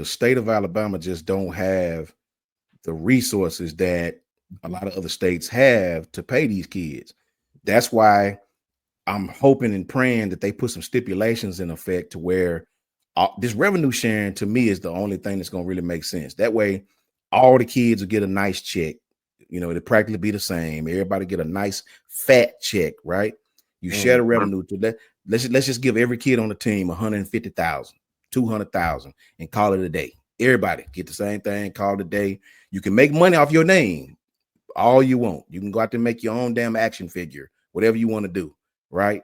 the state of Alabama just don't have the resources that a lot of other states have to pay these kids. That's why I'm hoping and praying that they put some stipulations in effect to where this revenue sharing to me is the only thing that's going to really make sense. That way, all the kids will get a nice check. It'll practically be the same. Everybody get a nice fat check, right? You share the revenue to that. Let's just give every kid on the team 150,000, 200,000, and call it a day. Everybody get the same thing, call it a day. You can make money off your name all you want. You can go out there and make your own damn action figure, whatever you want to do, right?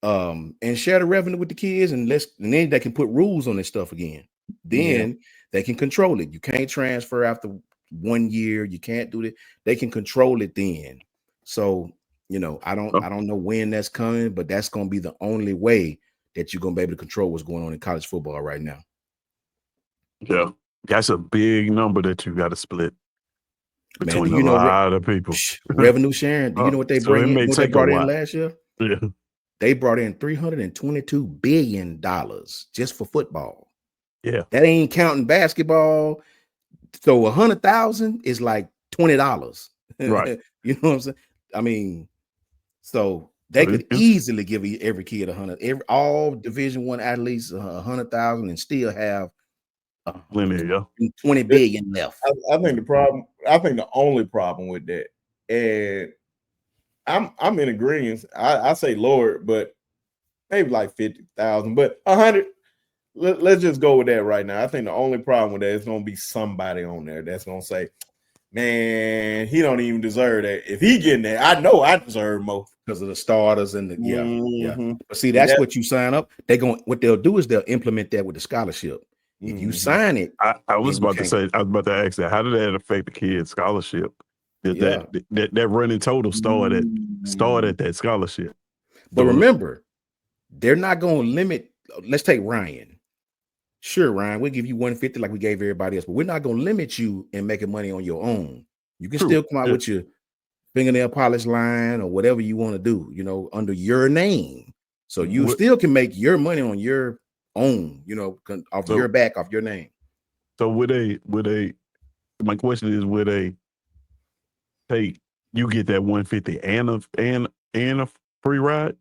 And share the revenue with the kids, and then they can put rules on this stuff again. Then they can control it. You can't transfer after 1 year. You can't do it. They can control it then. So, I don't know when that's coming, but that's going to be the only way that you're going to be able to control what's going on in college football right now. Yeah, that's a big number that you got to split between a lot of people. Revenue sharing. Do you know what they bring in? What they brought in last year? Yeah. They brought in $322 billion just for football. Yeah. That ain't counting basketball. So 100,000 is like $20. Right. You know what I'm saying? I mean, so they could easily give every kid 100. All Division I athletes 100,000 and still have 20 billion left. I think the only problem with that, and I'm in agreement. I say lower, but maybe like 50,000, but 100. Let's just go with that right now. I think the only problem with that is going to be somebody on there that's going to say, "Man, he don't even deserve that. If he getting that, I know I deserve more because of the starters and the yeah." But see, that's what you sign up. What they'll do is they'll implement that with the scholarship. If you sign it, I was about to ask that. How did that affect the kid's scholarship? That running total started at that scholarship. But remember, they're not going to limit. Let's take Ryan. Sure, Ryan, we'll give you 150 like we gave everybody else, but we're not going to limit you in making money on your own. You can still come out with your fingernail polish line or whatever you want to do, under your name. So you still can make your money on your own, off your back, off your name. So would they? My question is, would they pay you get that 150 and a free ride?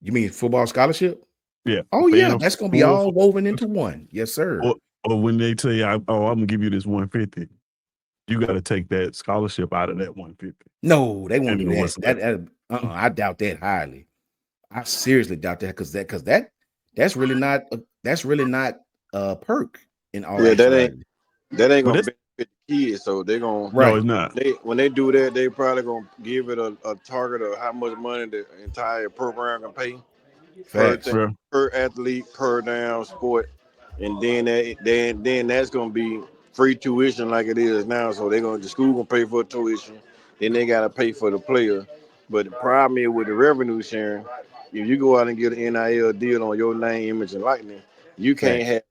You mean football scholarship? Yeah. Oh yeah, that's gonna be all woven into one. Yes, sir. Or when they tell you, I'm gonna give you this 150, you got to take that scholarship out of that 150. No, they won't do that. I doubt that highly. I seriously doubt that because that's really not a perk in all. Yeah, that ain't gonna benefit the kids. So they're gonna No, it's not. When they do that, they probably gonna give it a target of how much money the entire program can pay. Per athlete, per down sport, and then that's gonna be free tuition like it is now. So the school gonna pay for tuition, then they gotta pay for the player. But the problem is with the revenue sharing, if you go out and get an NIL deal on your name, image, and likeness, you can't have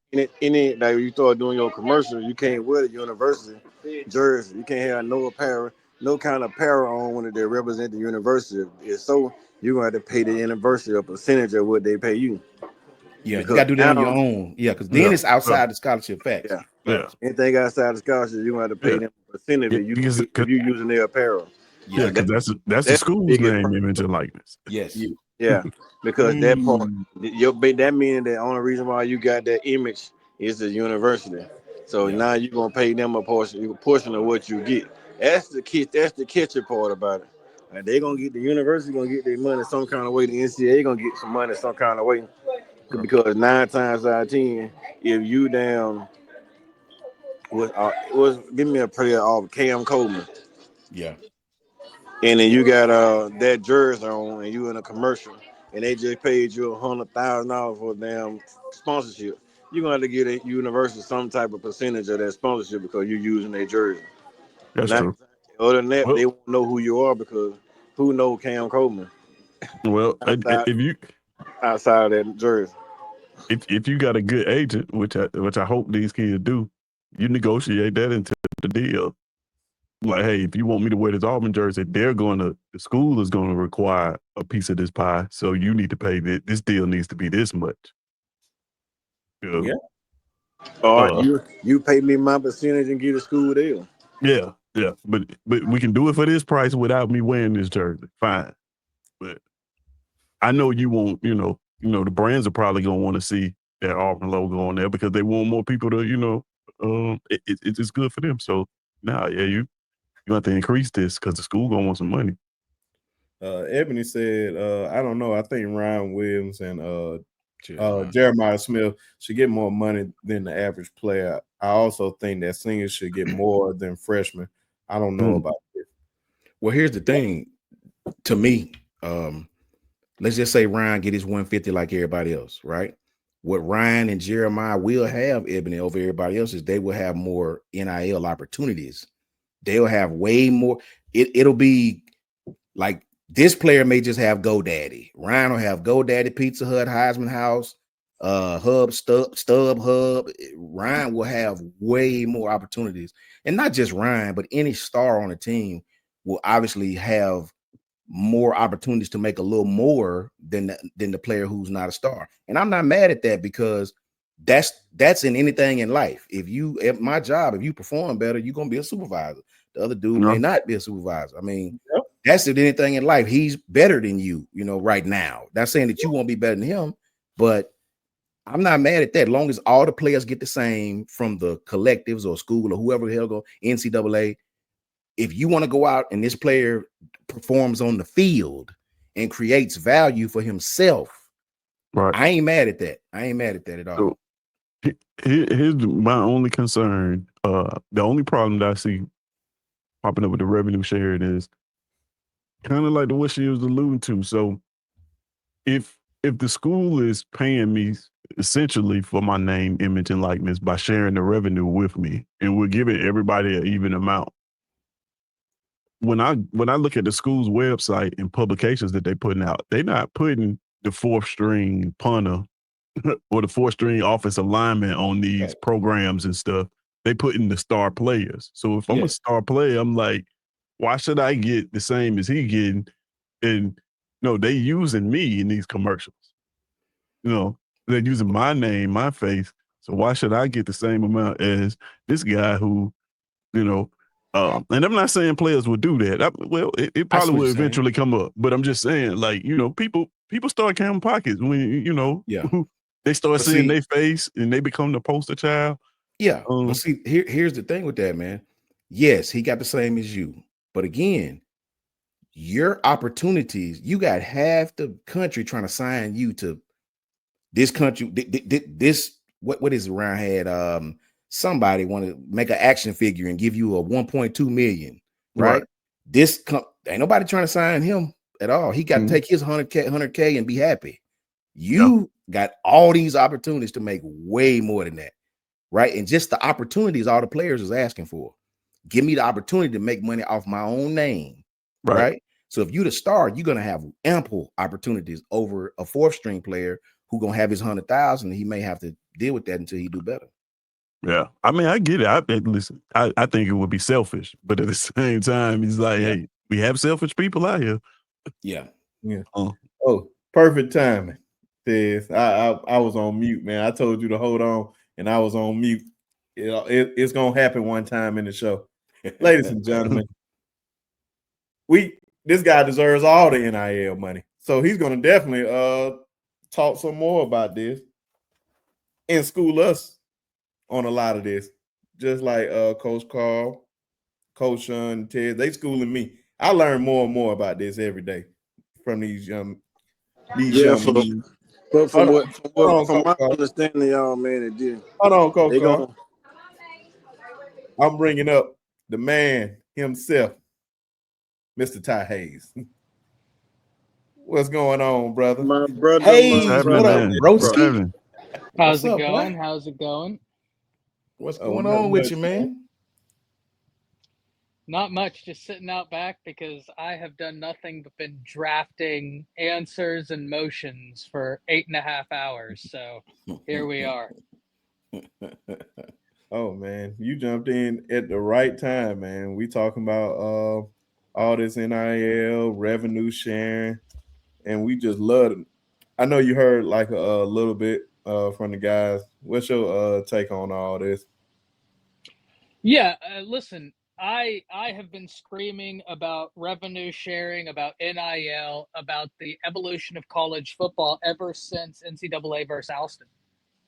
any like you start doing your commercial, you can't wear the university jersey. You can't have no kind of apparel on when they represent the university. If so, you're gonna have to pay the university a percentage of what they pay you. Yeah, you gotta do that on your own. Yeah, because then it's outside the scholarship facts. Yeah. Anything outside the scholarship, you're gonna have to pay them a percentage if you using their apparel. Yeah, because that's the school's name, image, and likeness. Yes. Yeah, because that part, that means the only reason why you got that image is the university. So now you're gonna pay them a portion of what you get. That's the catchy part about it. And they're gonna get the university gonna get their money some kind of way. The NCAA gonna get some money some kind of way. Because 9 times out of 10, if you down give me a player off Cam Coleman. Yeah. And then you got that jersey on, and you in a commercial, and they just paid you $100,000 for a damn sponsorship. You're gonna have to get a university some type of percentage of that sponsorship because you're using their jersey. That's true. Other than that, they won't know who you are because who knows Cam Coleman? Well, if you outside of that jersey, if you got a good agent, which I hope these kids do, you negotiate that into the deal. Like, hey, if you want me to wear this Auburn jersey, the school is going to require a piece of this pie. So you need to pay this deal needs to be this much. Yeah. All right, you pay me my percentage and get a school deal. Yeah, but we can do it for this price without me wearing this jersey. Fine, but I know you won't. The brands are probably gonna want to see that Auburn logo on there because they want more people to. It's good for them. So you have to increase this because the school gonna want some money. Ebony said, I don't know. I think Ryan Williams and Jeremiah Smith should get more money than the average player. I also think that seniors should get more than freshmen. I don't know about this. Well, here's the thing. To me, let's just say Ryan get his 150 like everybody else, right? What Ryan and Jeremiah will have, Ebony, over everybody else is they will have more NIL opportunities. They'll have way more. It'll be like this player may just have GoDaddy. Ryan will have GoDaddy, Pizza Hut, Heisman House, Hub, Stub Hub. Ryan will have way more opportunities. And not just Ryan, but any star on the team will obviously have more opportunities to make a little more than the player who's not a star. And I'm not mad at that because that's in anything in life. If my job, if you perform better, you're gonna be a supervisor. The other dude may not be a supervisor. I mean, that's in anything in life. He's better than you, right now. Not saying that you won't be better than him, but I'm not mad at that. As long as all the players get the same from the collectives or school or whoever the hell go, NCAA. If you want to go out and this player performs on the field and creates value for himself, right? I ain't mad at that. I ain't mad at that at all. So here's my only concern. The only problem that I see popping up with the revenue sharing is kind of like what she was alluding to. So if the school is paying me essentially for my name, image, and likeness by sharing the revenue with me, and we're giving everybody an even amount. When I look at the school's website and publications that they're putting out, they're not putting the fourth string punter or the fourth string offensive lineman on these programs and stuff. They putting the star players. So if I'm a star player, I'm like, why should I get the same as he getting? And no, they using me in these commercials. They're using my name, my face. So why should I get the same amount as this guy who, and I'm not saying players will do that. It probably will eventually come up. But I'm just saying, people start counting pockets when they start seeing their face and they become the poster child. Yeah. But see, here's the thing with that, man. Yes, he got the same as you. But again, your opportunities, you got half the country trying to sign you to this country. This what is it? Ryan had somebody want to make an action figure and give you a 1.2 million, right? Ain't nobody trying to sign him at all. He got to take his 100K and be happy. You got all these opportunities to make way more than that, right? And just the opportunities all the players is asking for. Give me the opportunity to make money off my own name, right? So if you the star, you're gonna have ample opportunities over a fourth string player who gonna have his 100,000. He may have to deal with that until he do better. Yeah, I mean, I get it. Listen, I think it would be selfish, but at the same time, he's like, hey, we have selfish people out here. Yeah. Oh, perfect timing. Says I was on mute, man. I told you to hold on, and I was on mute. It's gonna happen one time in the show, ladies and gentlemen. This guy deserves all the NIL money, so he's gonna definitely talk some more about this and school us on a lot of this, just like Coach Carl, Coach Sean, Ted. They schooling me. I learn more and more about this every day from these young. But from my understanding, y'all, man, it did. Hold on, Coach Carl. I'm bringing up the man himself, Mr. Ty Hayes. What's going on, brother? My brother. Hayes, what up, broski? How's it going? How's it going? What's going on with you, man? Not much, just sitting out back because I have done nothing but been drafting answers and motions for 8.5 hours. So here we are. Oh man, you jumped in at the right time, man. We talking about all this NIL revenue sharing, and we just love it. I know you heard like a little bit from the guys. What's your take on all this? Yeah, listen, I have been screaming about revenue sharing, about NIL, about the evolution of college football ever since NCAA versus Alston.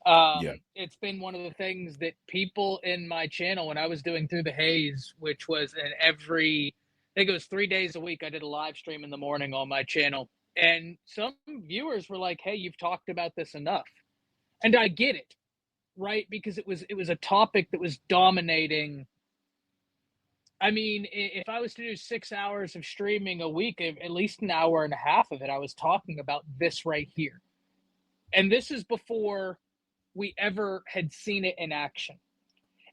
Yeah. It's been one of the things that people in my channel, when I was doing Through the Haze, which was I think it was 3 days a week, I did a live stream in the morning on my channel. And some viewers were like, hey, you've talked about this enough. And I get it, right? Because it was a topic that was dominating. I mean, if I was to do 6 hours of streaming a week, at least an hour and a half of it, I was talking about this right here. And this is before we ever had seen it in action.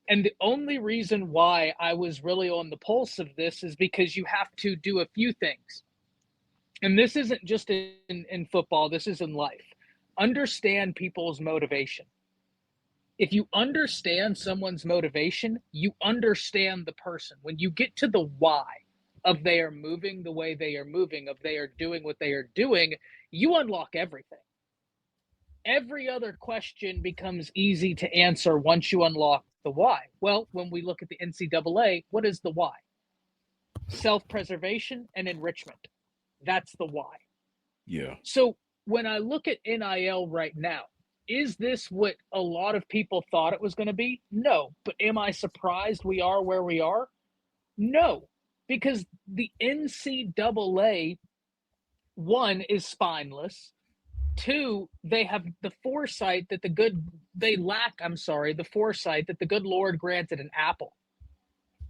And the only reason why I was really on the pulse of this is because you have to do a few things. And this isn't just in football, this is in life. Understand people's motivation. If you understand someone's motivation, you understand the person. When you get to the why of they are moving the way they are moving, of they are doing what they are doing, you unlock everything. Every other question becomes easy to answer once you unlock the why. Well, when we look at the NCAA, what is the why? Self-preservation and enrichment. That's the why. Yeah. So when I look at NIL right now, is this what a lot of people thought it was going to be? No. But am I surprised we are where we are? No. Because the NCAA, one, is spineless. Two, they have the foresight that the foresight that the good Lord granted an apple.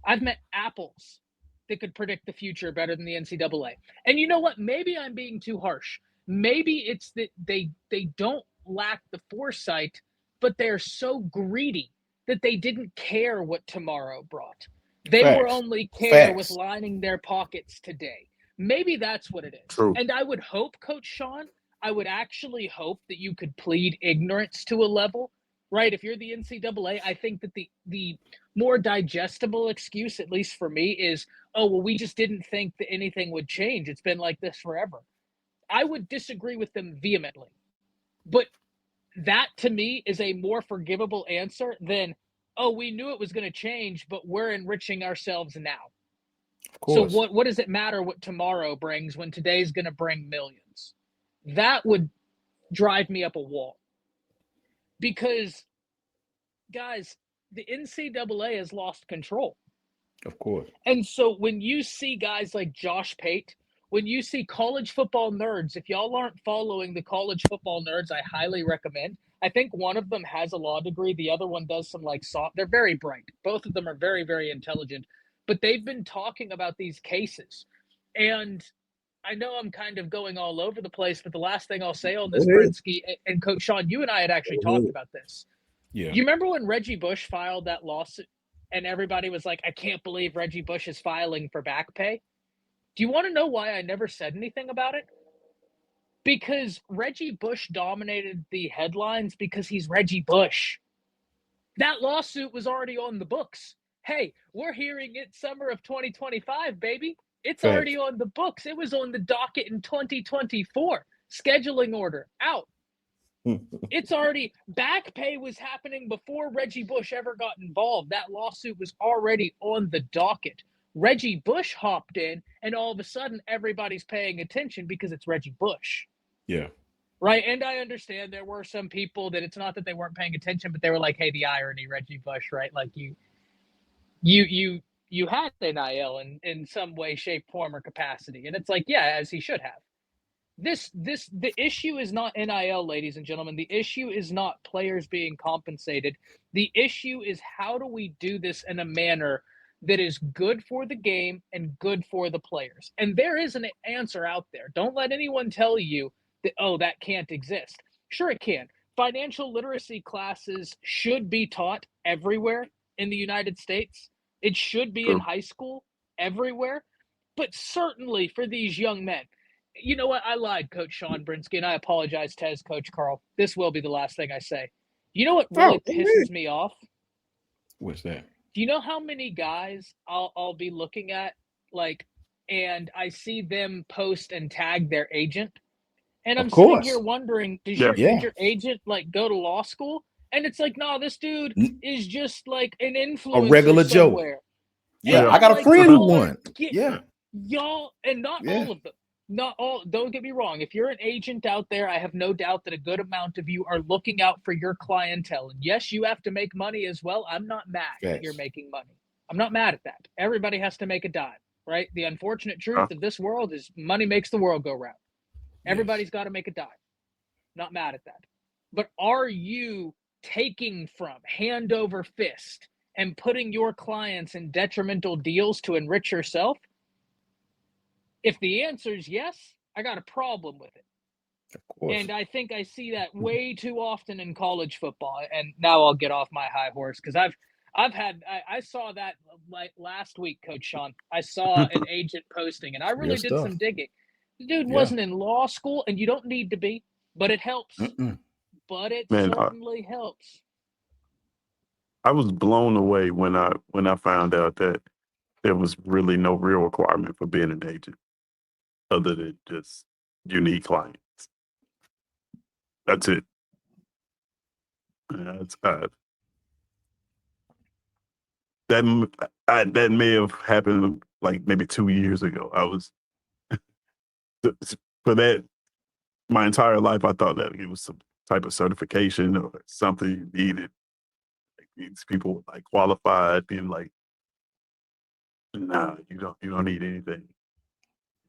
I've met apples that could predict the future better than the NCAA. And you know what? Maybe I'm being too harsh. Maybe it's that they don't lack the foresight, but they're so greedy that they didn't care what tomorrow brought. They were only care with lining their pockets today. Maybe that's what it is. True. And I would hope, Coach Sean, I would actually hope that you could plead ignorance to a level, right? If you're the NCAA, I think that the more digestible excuse, at least for me, is, oh, well, we just didn't think that anything would change. It's been like this forever. I would disagree with them vehemently. But that, to me, is a more forgivable answer than, oh, we knew it was going to change, but we're enriching ourselves now. Of course. So what does it matter what tomorrow brings when today's going to bring millions? That would drive me up a wall. Because, guys, the NCAA has lost control. Of course. And so when you see guys like Josh Pate, when you see college football nerds, if y'all aren't following the college football nerds, I highly recommend. I think one of them has a law degree. The other one does some they're very bright. Both of them are very, very intelligent. But they've been talking about these cases. And I know I'm kind of going all over the place, but the last thing I'll say on this, Brinsky, and Coach Sean, you and I had actually talked about this. Yeah. You remember when Reggie Bush filed that lawsuit and everybody was like, I can't believe Reggie Bush is filing for back pay? Do you want to know why I never said anything about it? Because Reggie Bush dominated the headlines because he's Reggie Bush. That lawsuit was already on the books. Hey, we're hearing it summer of 2025, baby. It's already on the books. It was on the docket in 2024. Scheduling order out. It's already, back pay was happening before Reggie Bush ever got involved. That lawsuit was already on the docket. Reggie Bush hopped in, and all of a sudden, everybody's paying attention because it's Reggie Bush. Yeah. Right. And I understand there were some people that it's not that they weren't paying attention, but they were like, hey, the irony, Reggie Bush, right? Like you had NIL in some way, shape, form, or capacity. And it's like, yeah, as he should have. The issue is not NIL, ladies and gentlemen. The issue is not players being compensated. The issue is how do we do this in a manner that is good for the game and good for the players. And there is an answer out there. Don't let anyone tell you that, oh, that can't exist. Sure, it can. Financial literacy classes should be taught everywhere in the United States. It should be in high school everywhere. But certainly for these young men, you know what? I lied, Coach Sean Brinsky, and I apologize, Tez, Coach Carl. This will be the last thing I say. You know what really pisses me off? What's that? Do you know how many guys I'll be looking at, and I see them post and tag their agent, And I'm Of sitting here course. wondering, did Yeah. your agent like go to law school? And it's like, no, this dude is just like an influencer A regular Joe. somewhere. Yeah, And I got a like, friend who y'all are won. Yeah. y'all, and not Yeah. all of them. Not all, don't get me wrong. If you're an agent out there, I have no doubt that a good amount of you are looking out for your clientele. And yes, you have to make money as well. I'm not mad that you're Yes. making money. I'm not mad at that. Everybody has to make a dime, right? The unfortunate truth of this world is money makes the world go round. Everybody's got to make a dime. Not mad at that. But are you taking from hand over fist and putting your clients in detrimental deals to enrich yourself? If the answer is yes, I got a problem with it. Of course. And I think I see that way too often in college football. And now I'll get off my high horse because I saw that like last week, Coach Sean. I saw an agent posting, and I really did some digging. The dude wasn't in law school, and you don't need to be, but it helps. But it certainly helps. I was blown away when I found out that there was really no real requirement for being an agent other than just you need clients. That's it. Yeah, it's odd. That may have happened like maybe 2 years ago. I was for that my entire life. I thought that it was some type of certification or something you needed. Like, these people were like qualified, being like, nah, you don't need anything.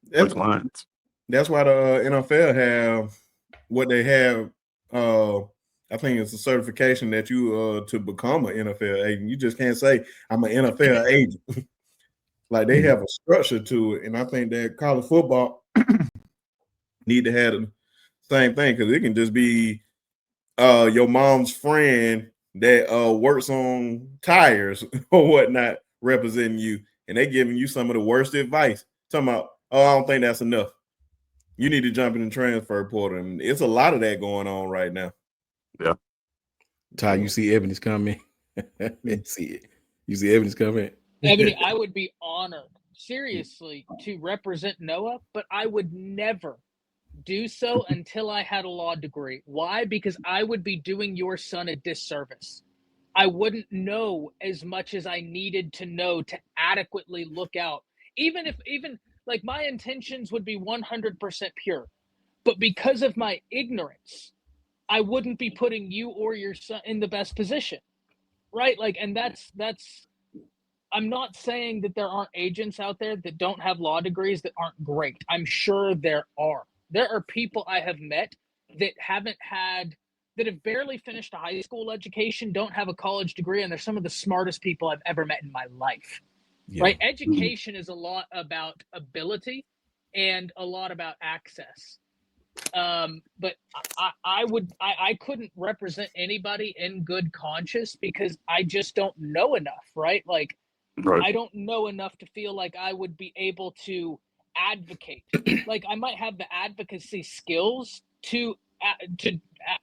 That's clients. That's why the NFL have what they have. I think it's a certification that you to become an NFL agent. You just can't say I'm an NFL agent. Like they have a structure to it, and I think that college football need to have the same thing because it can just be your mom's friend that works on tires or whatnot representing you, and they giving you some of the worst advice. Talking about, oh, I don't think that's enough. You need to jump in the transfer portal, and it's a lot of that going on right now. Yeah. Ty, you see Ebony's coming. You see Ebony's coming. Ebony, I would be honored, seriously, to represent Noah, but I would never do so until I had a law degree. Why? Because I would be doing your son a disservice. I wouldn't know as much as I needed to know to adequately look out. Even like my intentions would be 100% pure, but because of my ignorance, I wouldn't be putting you or your son in the best position, right? Like, and that's I'm not saying that there aren't agents out there that don't have law degrees that aren't great. I'm sure there are. There are people I have met that have barely finished a high school education, don't have a college degree, and they're some of the smartest people I've ever met in my life. Yeah. Right? Education is a lot about ability and a lot about access. But I couldn't represent anybody in good conscience because I just don't know enough, right? Like, right. I don't know enough to feel like I would be able to advocate. Like, I might have the advocacy skills to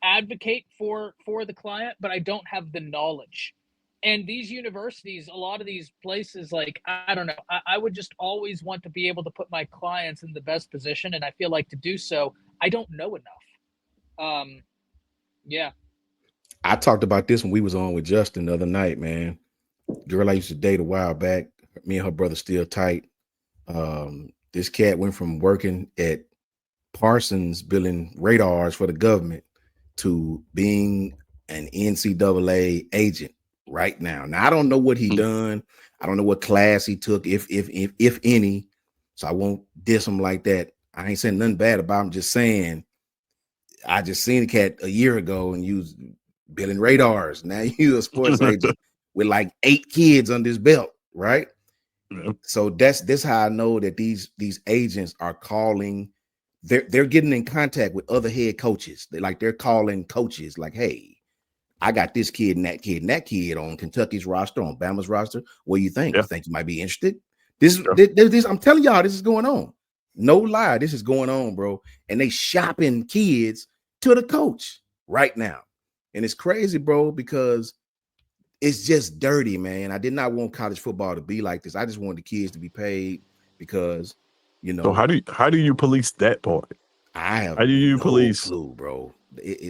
advocate for the client, but I don't have the knowledge. And these universities, a lot of these places, like, I don't know, I would just always want to be able to put my clients in the best position. And I feel like to do so, I don't know enough. Yeah. I talked about this when we was on with Justin the other night, man. Girl I used to date a while back. Me and her brother still tight. This cat went from working at Parsons building radars for the government to being an NCAA agent right now. Now I don't know what he done. I don't know what class he took, if any. So I won't diss him like that. I ain't saying nothing bad about him. Just saying, I just seen the cat a year ago and you was building radars. Now you a sports agent with like 8 kids on this belt, right? Yeah. So that's how I know that these agents are calling. They're getting in contact with other head coaches. They're calling coaches like, hey, I got this kid and that kid on Kentucky's roster, on Bama's roster. What do you think? Yeah. You think you might be interested? This I'm telling y'all, this is going on. No lie, this is going on, bro. And they shopping kids to the coach right now. And it's crazy, bro, because it's just dirty, man. I did not want college football to be like this. I just wanted the kids to be paid because, you know. So how do you police that part? I have How do you no police clue, bro.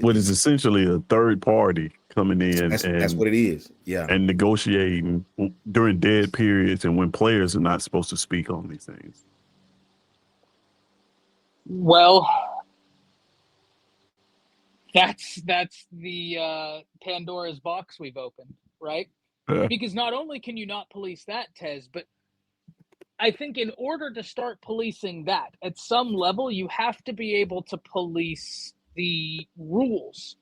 what is essentially a third party coming in that's what it is. Yeah. and negotiating during dead periods and when players are not supposed to speak on these things? Well, that's the Pandora's box we've opened, right? Yeah. Because not only can you not police that, Tez, but I think in order to start policing that at some level, you have to be able to police the rules.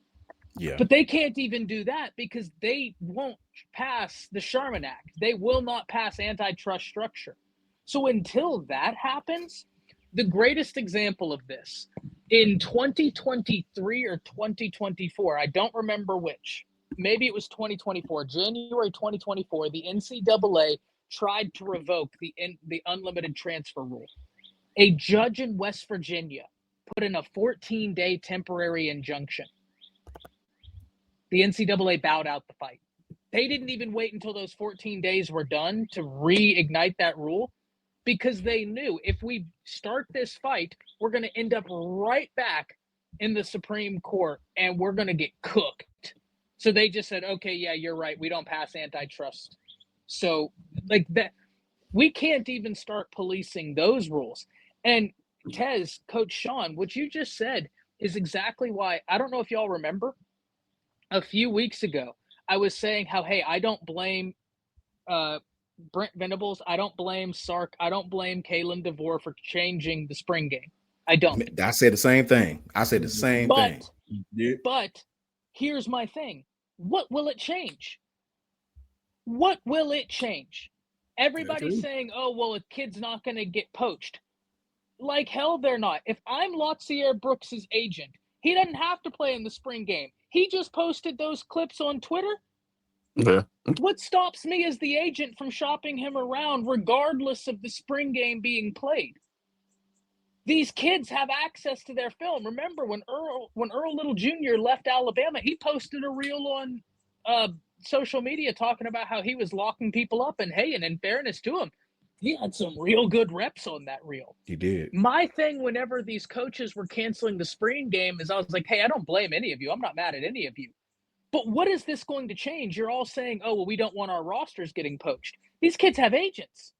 Yeah. But they can't even do that because they won't pass the Sherman Act. They will not pass antitrust structure. So until that happens, the greatest example of this in 2023 or 2024, I don't remember which, maybe it was 2024, January 2024, the NCAA tried to revoke the unlimited transfer rule. A judge in West Virginia put in a 14-day temporary injunction. The NCAA bowed out the fight. They didn't even wait until those 14 days were done to reignite that rule because they knew if we start this fight, we're going to end up right back in the Supreme Court and we're going to get cooked. So they just said, okay, yeah, you're right. We don't pass antitrust. So like that, we can't even start policing those rules. And Tez, Coach Sean, what you just said is exactly why, I don't know if y'all remember, a few weeks ago, I was saying how, hey, I don't blame Brent Venables. I don't blame Sark. I don't blame Kalen DeVore for changing the spring game. I don't. I said the same thing. But here's my thing. What will it change? What will it change? Everybody's saying, oh, well, a kid's not going to get poached. Like hell, they're not. If I'm Lotsier Brooks's agent, he doesn't have to play in the spring game. He just posted those clips on Twitter. Yeah. What stops me as the agent from shopping him around regardless of the spring game being played? These kids have access to their film. Remember when Earl Little Jr. left Alabama, he posted a reel on social media talking about how he was locking people up. And hey, and in fairness to him, he had some real good reps on that reel. He did. My thing whenever these coaches were canceling the spring game is I was like, hey, I don't blame any of you. I'm not mad at any of you. But what is this going to change? You're all saying, oh, well, we don't want our rosters getting poached. These kids have agents.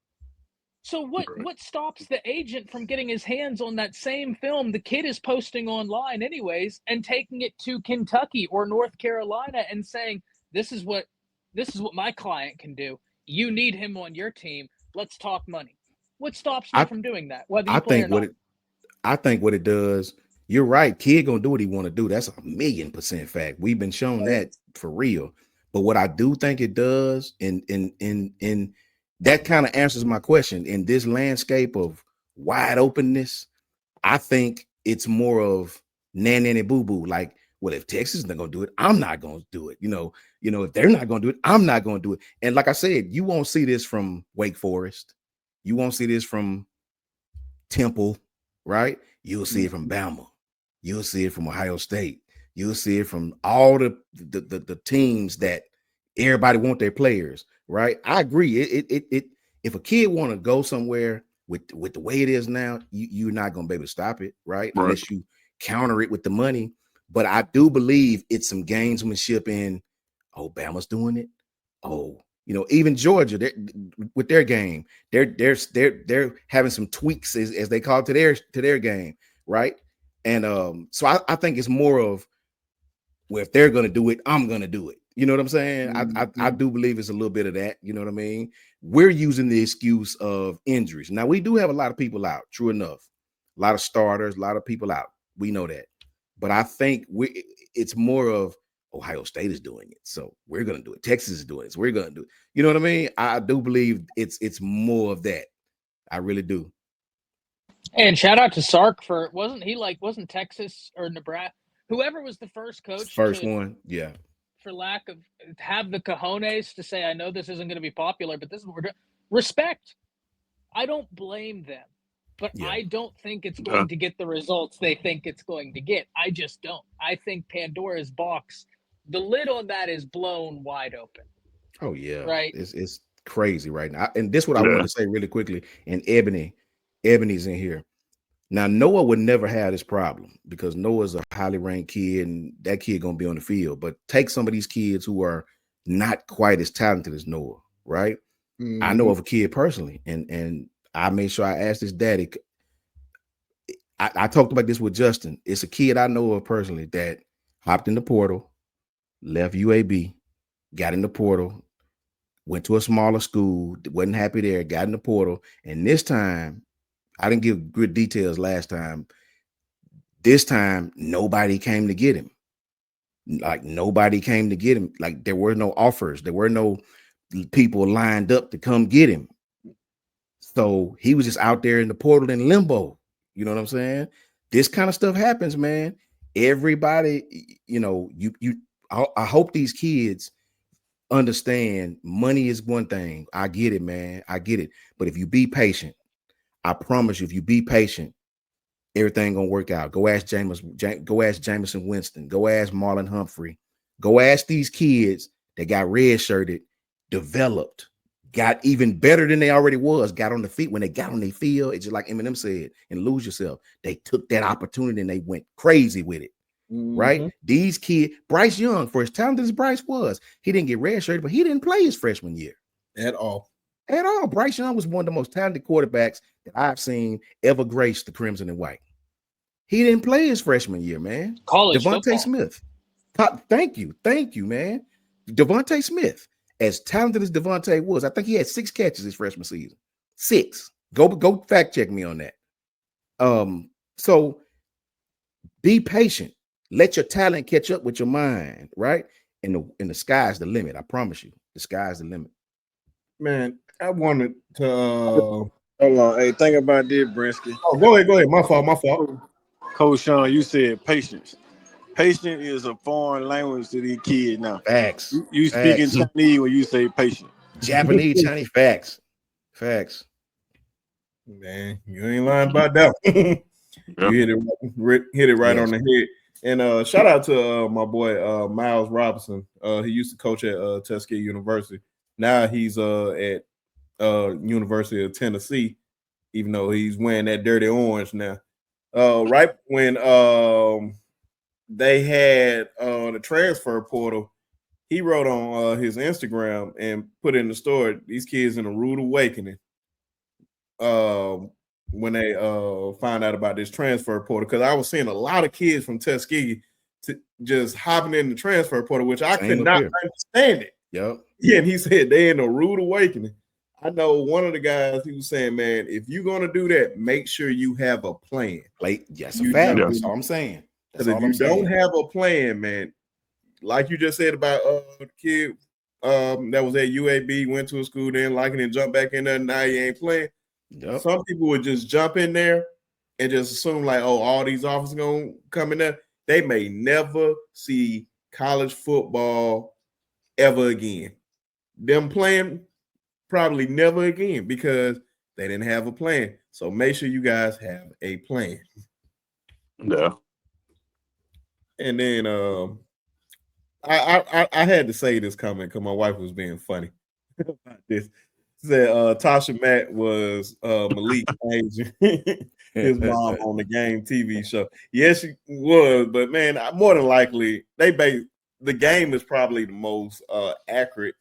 So what stops the agent from getting his hands on that same film the kid is posting online anyways and taking it to Kentucky or North Carolina and saying, this is what my client can do. You need him on your team. Let's talk money. What stops me from doing that? Whether you play or not? I think what it does, you're right. Kid gonna do what he want to do. That's 1,000,000% fact. We've been shown that for real. But what I do think it does, in that kind of answers my question. In this landscape of wide openness, I think it's more of nanny boo boo. Like, well, if Texas is not gonna do it, I'm not gonna do it. You know, if they're not gonna do it, I'm not gonna do it. And like I said, you won't see this from Wake Forest. You won't see this from Temple, right? You'll see it from Bama. You'll see it from Ohio State. You'll see it from all the teams that everybody want their players, right? I agree. It if a kid want to go somewhere with the way it is now, you're not gonna be able to stop it, right? Unless you counter it with the money. But I do believe it's some gamesmanship in, oh, Bama's doing it. Oh, even Georgia, with their game, they're having some tweaks as they call it to their game, right? And so I think it's more of, well, if they're gonna do it, I'm gonna do it. You know what I'm saying? I do believe it's a little bit of that. You know what I mean? We're using the excuse of injuries. Now, we do have a lot of people out, true enough. A lot of starters, a lot of people out. We know that. But I think it's more of Ohio State is doing it, so we're going to do it. Texas is doing it, so we're going to do it. You know what I mean? I do believe it's more of that. I really do. And shout out to Sark for wasn't Texas or Nebraska, whoever was the first coach, one, yeah. For lack of have the cojones to say, I know this isn't going to be popular, but this is what we're doing. Respect. I don't blame them, but I don't think it's going to get the results they think it's going to get. I just don't. I think Pandora's box, the lid on that is blown wide open. Oh yeah, right. It's crazy right now. And this is what I wanted to say really quickly. And Ebony's in here. Now, Noah would never have this problem because Noah's a highly ranked kid and that kid going to be on the field. But take some of these kids who are not quite as talented as Noah, right? Mm-hmm. I know of a kid personally, and I made sure I asked his daddy. I talked about this with Justin. It's a kid I know of personally that hopped in the portal, left UAB, got in the portal, went to a smaller school, wasn't happy there, got in the portal, and this time, I didn't give good details last time. This time, nobody came to get him. Like, nobody came to get him. Like, there were no offers. There were no people lined up to come get him. So he was just out there in the portal in limbo. You know what I'm saying? This kind of stuff happens, man. Everybody, I hope these kids understand money is one thing. I get it, man. I get it. But if you be patient, I promise you, if you be patient, everything gonna work out. Go ask Jameson Winston. Go ask Marlon Humphrey. Go ask these kids that got red-shirted, developed, got even better than they already was, got on the feet. When they got on their field, it's just like Eminem said, and Lose Yourself. They took that opportunity and they went crazy with it. Mm-hmm. Right? These kids, Bryce Young, for as talented as Bryce was, he didn't get red-shirted, but he didn't play his freshman year. At all. Bryce Young was one of the most talented quarterbacks that I've seen ever grace the Crimson and White. He didn't play his freshman year, man. College Devontae football. Smith. Thank you, man. Devontae Smith, as talented as Devontae was, I think he had 6 catches his freshman season. 6. Go fact check me on that. So be patient. Let your talent catch up with your mind, right? And the sky's the limit. I promise you, the sky's the limit. Man, I wanted to hold on. Hey, think about this, Brinsky. Oh, go ahead. My fault. Coach Sean, you said patience. Patience is a foreign language to these kids now. Facts. You speak in Chinese when you say patient. Japanese, Chinese, facts. Man, you ain't lying about that. You hit it right on the head. And shout out to my boy Miles Robinson. He used to coach at Tuskegee University. Now he's at University of Tennessee, even though he's wearing that dirty orange now. Right when they had the transfer portal, he wrote on his Instagram and put in the story, these kids in a rude awakening when they found out about this transfer portal. Because I was seeing a lot of kids from Tuskegee just hopping in the transfer portal, which I could not understand it. Yep. Yeah, and he said they in a rude awakening. I know one of the guys, he was saying, man, if you're going to do that, make sure you have a plan. Like, yes, a fact. That's all I'm saying. Because if you don't have a plan, man, like you just said about the kid that was at UAB, went to a school, then like it and jump back in there, now he ain't playing. Yep. Some people would just jump in there and just assume like, oh, all these offers going to come in there. They may never see college football ever again. Them playing probably never again because they didn't have a plan. So make sure you guys have a plan. Yeah. And then I had to say this comment because my wife was being funny about this. Said Tasha Mack was Malik's agent, his mom on the Game TV show. Yes, she was, but man, more than likely the Game is probably the most accurate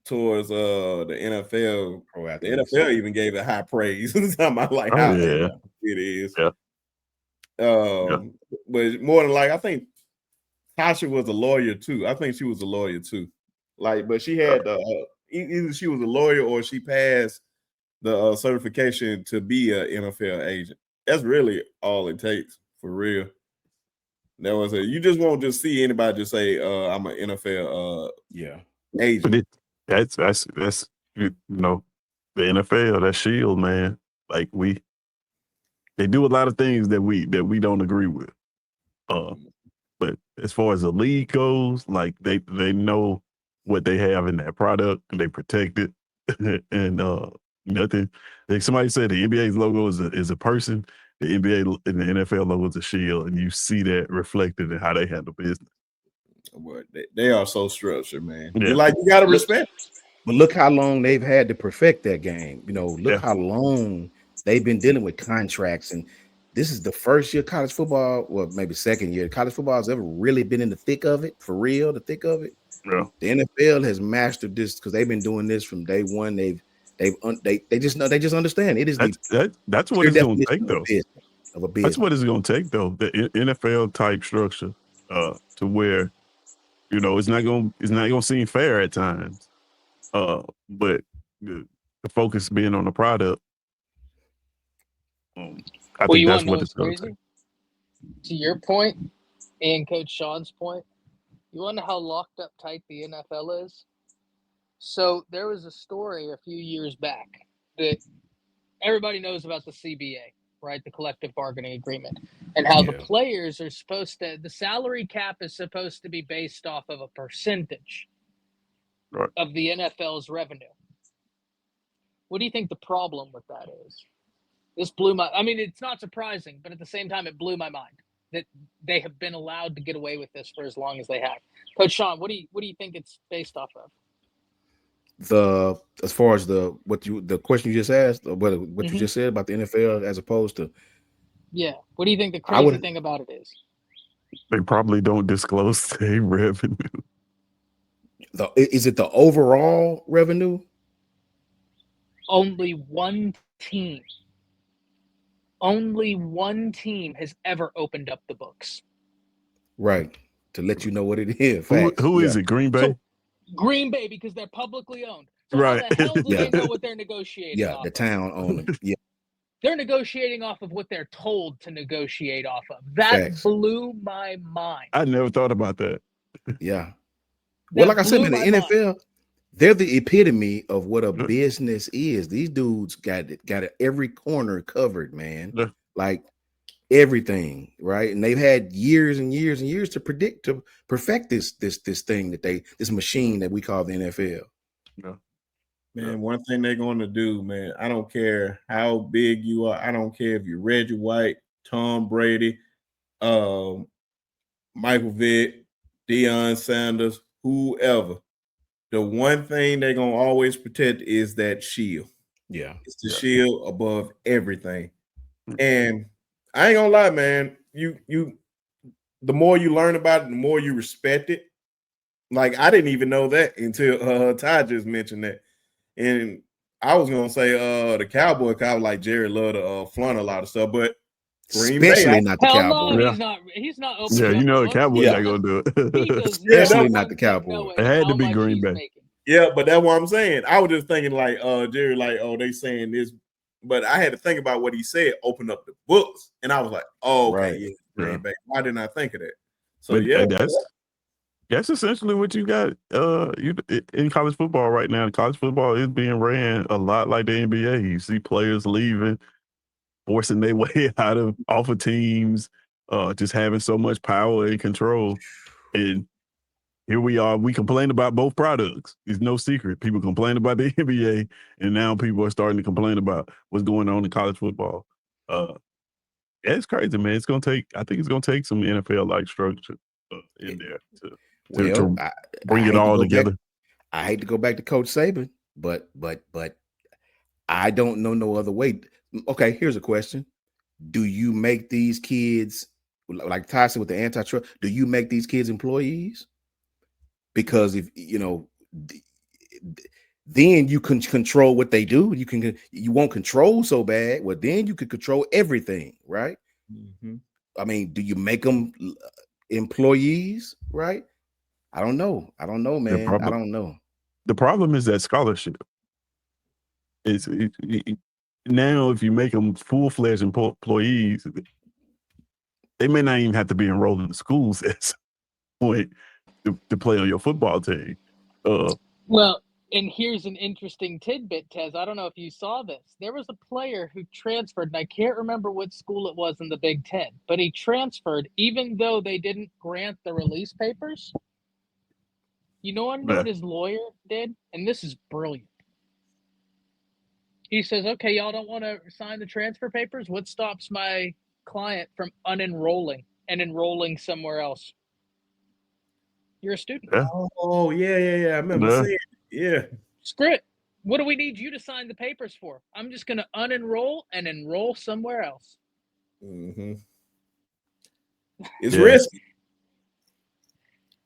towards the NFL. The NFL even gave it high praise. I'm like, how it is. Yeah. But more than like, I think Tasha was a lawyer too. I think she was a lawyer too. Like, but she had either she was a lawyer or she passed the certification to be an NFL agent. That's really all it takes, for real. That was it. You just won't just see anybody just say, "I'm an NFL agent." But that's the NFL, that shield, man. Like they do a lot of things that we don't agree with. But as far as the league goes, like they know what they have in that product and they protect it. And nothing. Like somebody said the NBA's logo is a person, the NBA and the NFL logo is a shield, and you see that reflected in how they handle business. But they are so structured, man. Yeah. Like, you gotta respect. But look how long they've had to perfect that game. Look how long they've been dealing with contracts, and this is the first year college football, well, maybe second year college football has ever really been in the thick of it, for real, the thick of it. Yeah. The NFL has mastered this because they've been doing this from day one. They just know, they just understand it is that's what it's going to take though. Of a business. That's what it's going to take though. The NFL type structure, to where, you know, it's not going to seem fair at times, but the focus being on the product. I think that's what it's going to take. To your point, and Coach Sean's point, you want to know how locked up tight the NFL is? So there was a story a few years back that everybody knows about the CBA, right? The collective bargaining agreement, and how the players are supposed to, the salary cap is supposed to be based off of a percentage of the NFL's revenue. What do you think the problem with that is? This blew my, I mean, it's not surprising, but at the same time, it blew my mind that they have been allowed to get away with this for as long as they have. Coach Sean, what do you think it's based off of? As far as the question you just asked, what you just said about the NFL as opposed to, what do you think the crazy thing about it is? They probably don't disclose their revenue. Is it the overall revenue? Only one team has ever opened up the books. Right. To let you know what it is. Who is it? Green Bay? So, Green Bay, because they're publicly owned. So right. How the hell do they know what they're negotiating off the town owner. Yeah. They're negotiating off of what they're told to negotiate off of. That blew my mind. I never thought about that. Yeah. Well, like I said, man, the NFL, they're the epitome of what a business is. These dudes got every corner covered, man. Yeah. Like everything, right? And they've had years and years and years to perfect this thing this machine that we call the NFL. Yeah. Man, one thing they're going to do, man, I don't care how big you are. I don't care if you're Reggie White, Tom Brady, Michael Vick, Deion Sanders, whoever. The one thing they're going to always protect is that shield. Yeah. It's the shield above everything. And I ain't going to lie, man, you the more you learn about it, the more you respect it. Like, I didn't even know that until Ty just mentioned that. And I was gonna say the Cowboy Cow, like Jerry loved to flaunt a lot of stuff, but especially not the Cowboy. No, he's not open. Yeah, you know the Cowboys not gonna do it. Especially not the Cowboy. It had to be Green Bay. Yeah, but that's what I'm saying. I was just thinking like Jerry, like, oh, they saying this, but I had to think about what he said, open up the books, and I was like, oh, okay, right. Green Bay. Why didn't I think of that? So but, that's essentially what you got in college football right now. College football is being ran a lot like the NBA. You see players leaving, forcing their way off of teams, just having so much power and control. And here we are. We complain about both products. It's no secret. People complain about the NBA, and now people are starting to complain about what's going on in college football. It's crazy, man. I think it's gonna take some NFL-like structure in there to bring it all together. I hate to go back to Coach Saban, but I don't know no other way. Okay, here's a question: do you make these kids, like Tyson with the antitrust? Do you make these kids employees? Because if then you can control what they do. You won't control so bad. Well, then you could control everything, right? Mm-hmm. I mean, do you make them employees, right? I don't know, man. I don't know. The problem is that scholarship. Now, if you make them full-fledged employees, they may not even have to be enrolled in the schools at some point to play on your football team. Well, and here's an interesting tidbit, Tez. I don't know if you saw this. There was a player who transferred, and I can't remember what school it was in the Big Ten, but he transferred even though they didn't grant the release papers. You know what his lawyer did? And this is brilliant. He says, okay, y'all don't want to sign the transfer papers? What stops my client from unenrolling and enrolling somewhere else? You're a student. Yeah. Oh, yeah. I remember saying it. Yeah. Screw it. What do we need you to sign the papers for? I'm just going to unenroll and enroll somewhere else. Mm-hmm. It's Yeah. risky.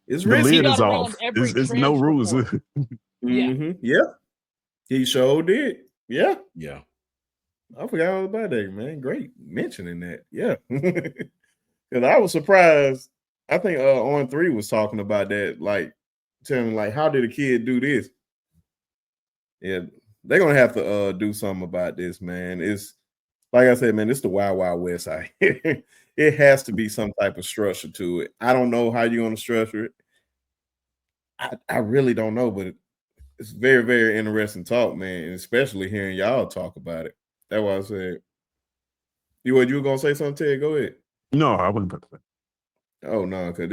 It's The risky. lid is got off. around every It's no transfer rules. portal. Yeah. Mm-hmm. Yeah, he sure did. Yeah, Yeah. I forgot all about that, man. Great mentioning that. Yeah, because I was surprised. I think On Three was talking about that, like telling like, how did a kid do this? Yeah, they're gonna have to do something about this, man. It's like I said, man, it's the Wild Wild West. It has to be some type of structure to it. I don't know how you're gonna structure it. I really don't know, but it's very, very interesting talk, man, and especially hearing y'all talk about it. That's why I said, you were gonna say something, Ted? Go ahead. No, I wouldn't. Oh no, because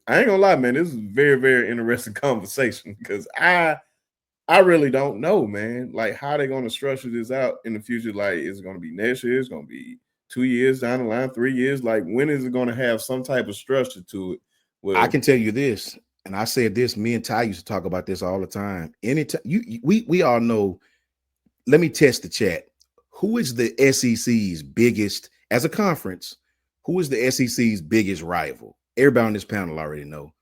I ain't gonna lie, man. This is a very, very interesting conversation because I really don't know, man. Like how they gonna structure this out in the future. Like, is it gonna be next year? It's gonna be 2 years down the line, 3 years. Like, when is it gonna have some type of structure to it? Well, I can tell you this, and I said this. Me and Ty used to talk about this all the time. Anytime we all know. Let me test the chat. Who is the SEC's biggest as a conference? Who is the SEC's biggest rival? Everybody on this panel already know.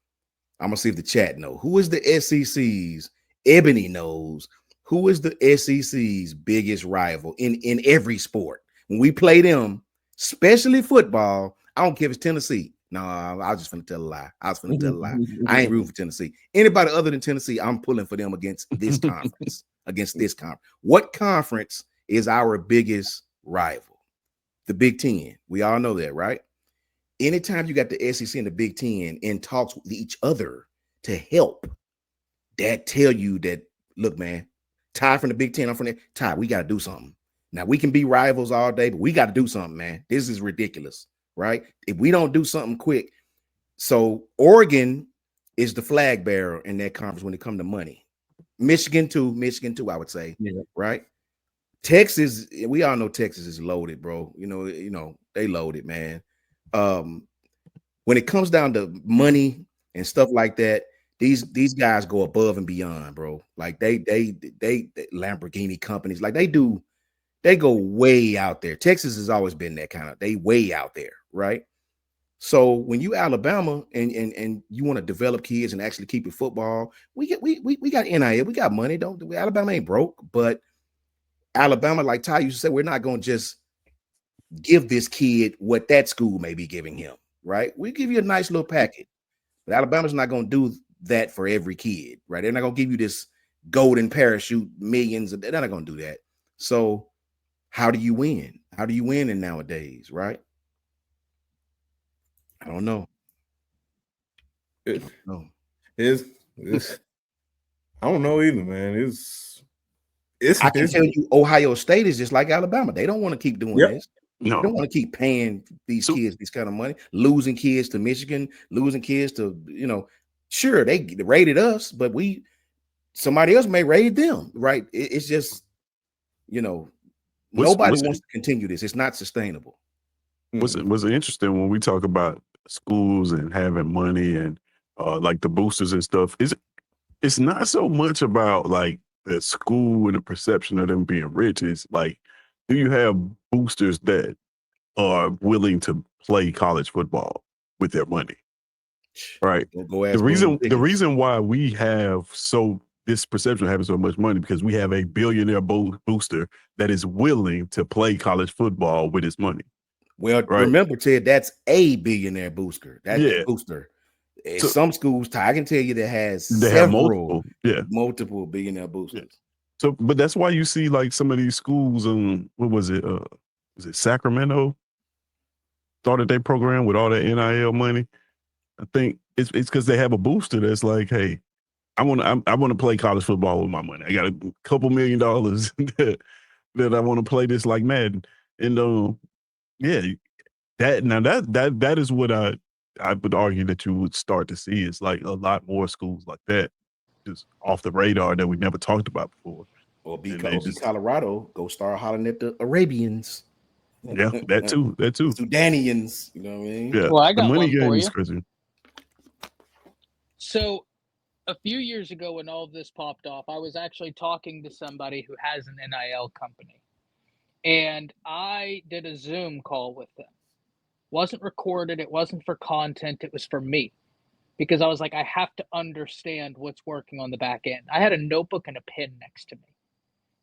I'm gonna see if the chat know. Who is the SEC's? Ebony knows. Who is the SEC's biggest rival in every sport? When we play them, especially football, I don't care if it's Tennessee. No, I was just gonna tell a lie. I was gonna tell a lie. I ain't rooting for Tennessee. Anybody other than Tennessee, I'm pulling for them against this conference. Against this conference. What conference is our biggest rival? The Big Ten. We all know that, right? Anytime you got the SEC and the Big Ten in talks with each other to help, that tell you that, look, man, Ty from the Big Ten, I'm from there. Ty, we got to do something. Now, we can be rivals all day, but we got to do something, man. This is ridiculous, right? If we don't do something quick. So Oregon is the flag bearer in that conference when it comes to money. Michigan too, I would say, right? Texas, we all know Texas is loaded, bro. You know, they loaded, man. When it comes down to money and stuff like that, these guys go above and beyond, bro. Like they Lamborghini companies, like they go way out there. Texas has always been that kind of, they way out there, right? So when you Alabama and you want to develop kids and actually keep it football, we got NIL, we got money. Alabama ain't broke, but Alabama, like Ty used to say, we're not going to just give this kid what that school may be giving him, right? We give you a nice little package, but Alabama's not going to do that for every kid, right? They're not going to give you this golden parachute millions. They're not going to do that. So how do you win? How do you win in nowadays, right? I don't know. It's I don't know either, man. I can tell you Ohio State is just like Alabama. They don't want to keep doing this. No. They don't want to keep paying these kids this kind of money, losing kids to Michigan, losing kids to, sure, they rated us, but somebody else may raid them, right? It's just, nobody wants to continue this. It's not sustainable. What's interesting when we talk about schools and having money and like the boosters and stuff, it's not so much about like the school and the perception of them being rich. It's like, do you have boosters that are willing to play college football with their money? Right. The reason why we have this perception of having so much money, because we have a billionaire booster that is willing to play college football with his money. Well, remember, Ted, that's a billionaire booster. That's a booster. So, some schools, I can tell you, that has several multiple billionaire boosters. Yeah. So, but that's why you see like some of these schools, what was it? Was it Sacramento? Started their program with all that NIL money. I think it's because they have a booster that's like, hey, I want to play college football with my money. I got a couple $1 million that I want to play this like Madden, and that is what I would argue that you would start to see is like a lot more schools like that, just off the radar that we never talked about before. Or because Colorado, go start hollering at the Arabians. Yeah, that too. Sudanians, you know what I mean? Yeah. Well, I got the money one for game you. is crazy. So a few years ago when all of this popped off, I was actually talking to somebody who has an NIL company. And I did a Zoom call with them. Wasn't recorded. It wasn't for content. It was for me. Because I was like, I have to understand what's working on the back end. I had a notebook and a pen next to me.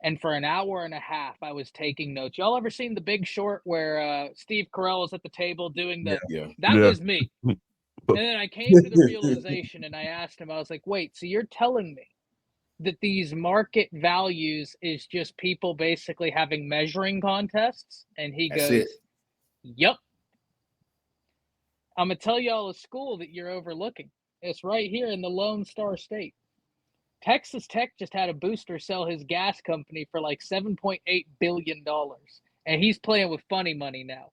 And for an hour and a half, I was taking notes. Y'all ever seen The Big Short where Steve Carell was at the table doing the, that was me. And then I came to the realization and I asked him, I was like, wait, so you're telling me that these market values is just people basically having measuring contests? And he goes, yep. I'm going to tell y'all a school that you're overlooking. It's right here in the Lone Star State. Texas Tech just had a booster sell his gas company for like $7.8 billion. And he's playing with funny money now.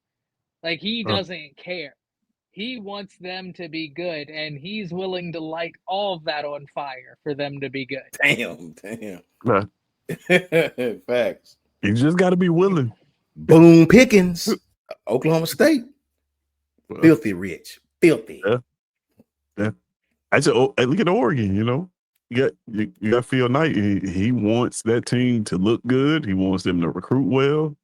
Like, he doesn't care. He wants them to be good, and he's willing to light all of that on fire for them to be good. Damn. Facts. You just got to be willing. Boom Pickens, Oklahoma State. Filthy rich. Filthy. Yeah. I said, look at Oregon, you know. You got Phil Knight. He wants that team to look good. He wants them to recruit well.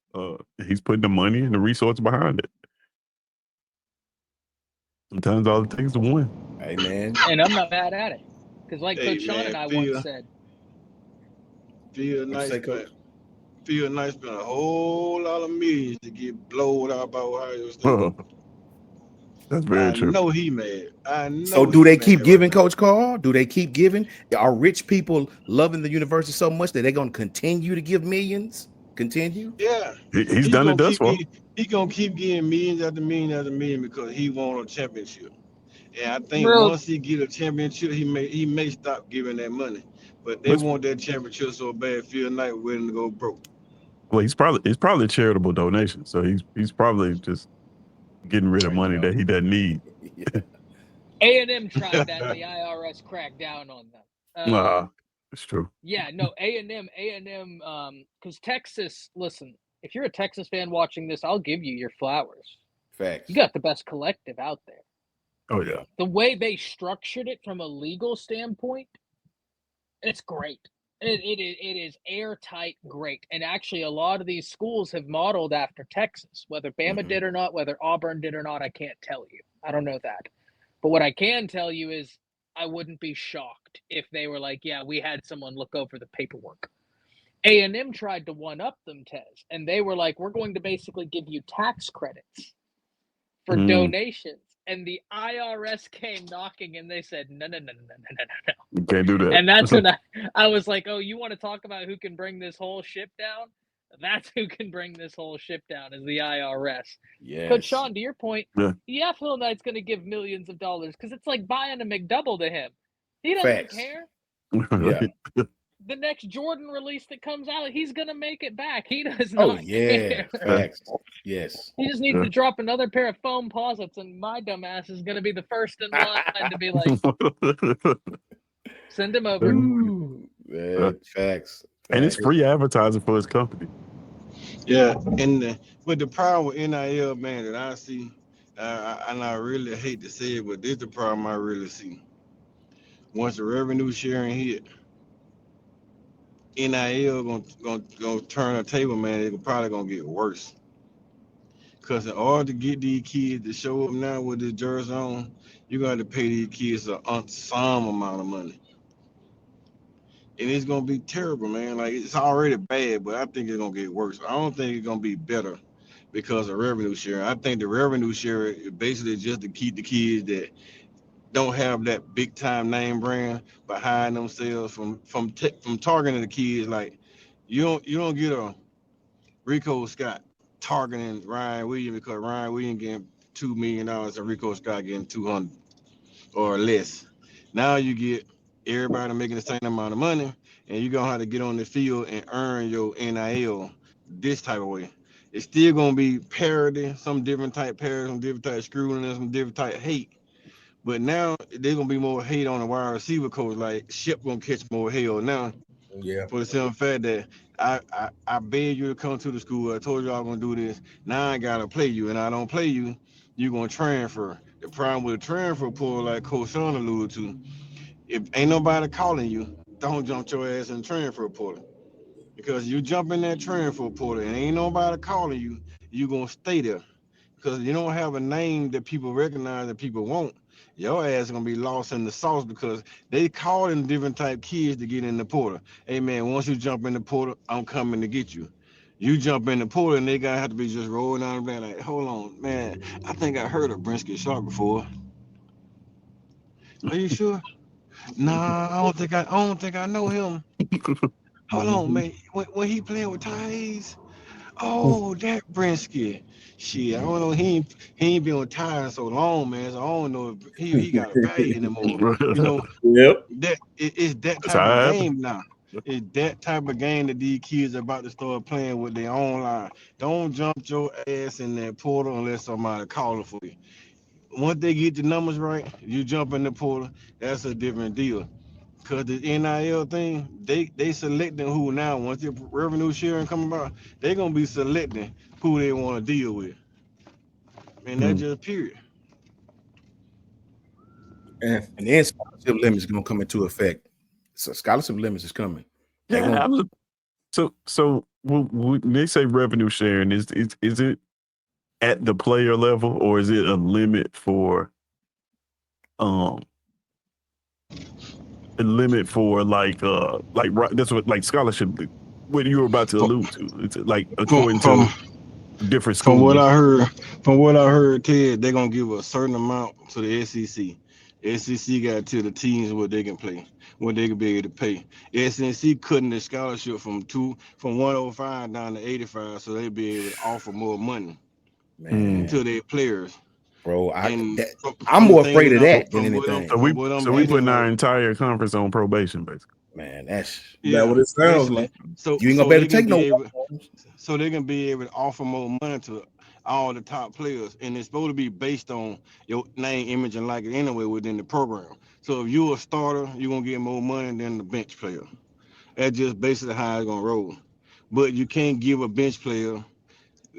He's putting the money and the resources behind it. Sometimes all it takes is to win. Hey, man. And I'm not mad at it. Because like Coach Sean and I once said. Phil Knight spent a whole lot of millions to get blowed out by Ohio State. That's very true. I know he mad. So do they keep giving, Coach Carl? Do they keep giving? Are rich people loving the university so much that they're going to continue to give millions? Continue? Yeah. He's done it thus far. He's going to keep getting millions after millions after millions because he won a championship. And I think once he get a championship, he may stop giving that money. But they want that championship so bad, Phil Knight willing to go broke. Well, it's probably a charitable donation. So he's probably just getting rid of money that he doesn't need. A&M tried that, and the IRS cracked down on them. It's true. Yeah, no, A&M, because Texas, listen, if you're a Texas fan watching this, I'll give you your flowers. Facts. You got the best collective out there. Oh, yeah. The way they structured it from a legal standpoint, it's great. It is airtight great. And actually, a lot of these schools have modeled after Texas. Whether Bama did or not, whether Auburn did or not, I can't tell you. I don't know that. But what I can tell you is I wouldn't be shocked if they were like, yeah, we had someone look over the paperwork. A&M tried to one-up them, Tez, and they were like, we're going to basically give you tax credits for donations. And the IRS came knocking, and they said, no. You can't do that. And that's when I was like, oh, you want to talk about who can bring this whole ship down? That's who can bring this whole ship down is the IRS. Yes. Coach Sean, to your point, Phil Knight's going to give millions of dollars because it's like buying a McDouble to him. He doesn't care. Yeah. The next Jordan release that comes out, he's going to make it back. He does not care. Facts. Yes. He just needs to drop another pair of foam posits, and my dumbass is going to be the first in line to be like, send him over. Facts. And it's free advertising for his company. Yeah, but the problem with NIL, man, that I see, and I really hate to say it, but this is the problem I really see. Once the revenue sharing hit, NIL gonna turn a table, man. It's probably gonna get worse. Cause in order to get these kids to show up now with this jersey on, you got to pay these kids an ensemble amount of money. And it's gonna be terrible, man. Like, it's already bad, but I think it's gonna get worse. I don't think it's gonna be better because of revenue share. I think the revenue share is basically just to keep the kids that don't have that big time name brand behind themselves from targeting the kids. Like, you don't get a Rico Scott targeting Ryan Williams because Ryan Williams getting $2 million and Rico Scott getting 200 or less. Now you get everybody making the same amount of money, and you're gonna have to get on the field and earn your NIL this type of way. It's still gonna be parody, some different type parody, some different type screwing, some different type hate. But now there's gonna be more hate on the wide receiver coach. Like, Shep gonna catch more hell now. Yeah. For the simple fact that I begged you to come to the school. I told you I was gonna do this. Now I gotta play you, and I don't play you, you're gonna transfer. The problem with a transfer pool, like Coach Sean alluded to, if ain't nobody calling you, don't jump your ass in the transfer portal. Because you jump in that transfer portal and ain't nobody calling you, you gonna stay there. because you don't have a name that people recognize and people want, your ass gonna be lost in the sauce because they calling different type kids to get in the portal. Hey man, once you jump in the portal, I'm coming to get you. You jump in the portal and they gotta have to be just rolling out of bed like, hold on, man. I think I heard of Brinsky Sharp before. Are you sure? Nah, I don't think I know him. Hold on, man. When he playing with Ties, oh, that Brinsky. Shit, I don't know. He ain't been on Ties so long, man. So I don't know if he got a value anymore. You know, Yep. it's that That's type how of it game now. It's that type of game that these kids are about to start playing with their own line. Don't jump your ass in that portal unless somebody calling for you. Once they get the numbers right, you jump in the portal. That's a different deal. Cause the NIL thing, they selecting who now. Once the revenue sharing come about, they gonna be selecting who they want to deal with. And that's Mm. just period. And And then scholarship limits gonna come into effect. So scholarship limits is coming. They Yeah, gonna so when they say revenue sharing, is it at the player level or is it a limit for a limit for like that's what like scholarship what you were about to allude to. It's like From according from, to different from what schools. I heard, Ted, they're gonna give a certain amount to the SEC. SEC got to the teams what they can play, what they can be able to pay. SEC cutting the scholarship from 105 down to 85, so they be able to offer more money man, to their players. bro. And I'm from more things afraid that of that than So anything. we I'm getting putting like our entire conference on probation basically. Man, that's that's yeah, what it sounds basically. like. So you ain't gonna so be able they to can take no be able walk-ons. so they can be able to offer more money to all the top players, and it's supposed to be based on your name, image, and like it anyway within the program. So if you're a starter, you're gonna get more money than the bench player. That's just basically how it's gonna roll. But you can't give a bench player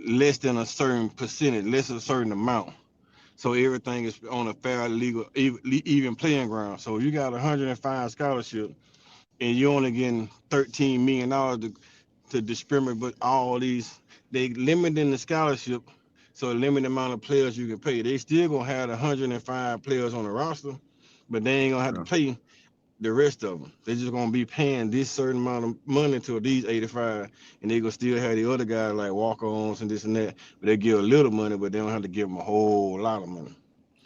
less than a certain percentage, less than a certain amount. So everything is on a fair, legal, even playing ground. So if you got 105 scholarship and you're only getting $13 million to discriminate, but all these they limiting the scholarship, so a limited amount of players you can pay. They still gonna have 105 players on the roster, but they ain't gonna have to pay the rest of them. They just gonna be paying this certain amount of money to these 85, and they gonna still have the other guys like walk-ons and this and that. But they give a little money, but they don't have to give them a whole lot of money.